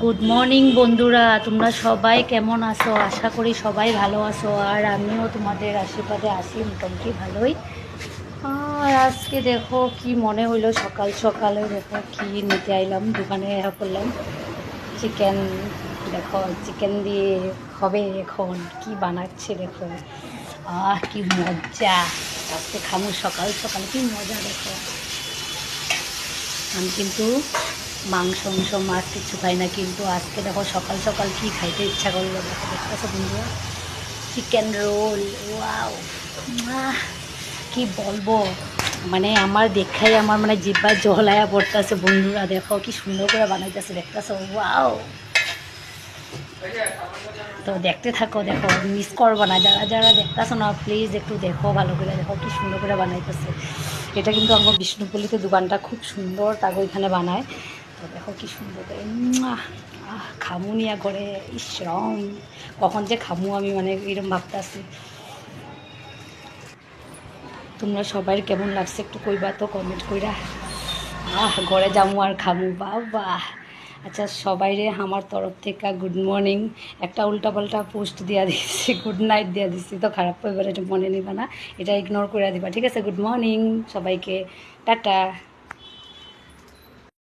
Good morning বন্ধুরা, তোমরা সবাই কেমন আছো? আশা করি সবাই ভালো আছো, আর আমিও তোমাদের আশীর্বাদে আছি মোটামুটি ভালোই। আর আজকে দেখো কি মনে হইলো, সকাল সকালে দেখো কি নিতে আইলাম, দোকানে করলাম চিকেন। দেখো চিকেন দিয়ে হবে এখন, কি বানাচ্ছে দেখো। কি মজা! আজকে খামু সকাল সকাল, কি মজা দেখো। আমি কিন্তু মাছ কিছু খাই না, কিন্তু আজকে দেখো সকাল সকাল কি খাইতে ইচ্ছা করলো দেখো, দেখতেছো বন্ধুরা, চিকেন রোল। ওয়াও! কি বলবো, মানে আমার দেখাই আমার মানে জিহ্বার জল আয়া পড়তেছে বন্ধুরা। দেখো কি সুন্দর করে বানাইতেছে, দেখতেছো? ওয়াও! তো দেখতে থাকো, দেখো মিস করবো না। যারা যারা দেখতেছো না প্লিজ একটু দেখো, ভালো করে দেখো কি সুন্দর করে বানাইতেছে। এটা কিন্তু আমার বিষ্ণুপল্লিতে দোকানটা খুব সুন্দর, তাকে ওইখানে বানায়। তো দেখো কি সুন্দর করে খামু নিয়া করে ইসরম, কখন যে খামু আমি মানে এরকম ভাবতেছি। তোমরা সবাই কেমন লাগছে একটু কইবা তো, কমেন্ট কইরা। ঘরে যামু আর খামু, বাবা। আচ্ছা, সবাই রে আমার তরফ থেকে গুড মর্নিং। একটা উল্টাপাল্টা পোস্ট দিয়া দিচ্ছি, গুড নাইট দিয়া দিচ্ছি, তো খারাপ করবে, এটা মনে নিবা না, এটা ইগনোর করে দিবা, ঠিক আছে? গুড মর্নিং সবাইকে, টাটা।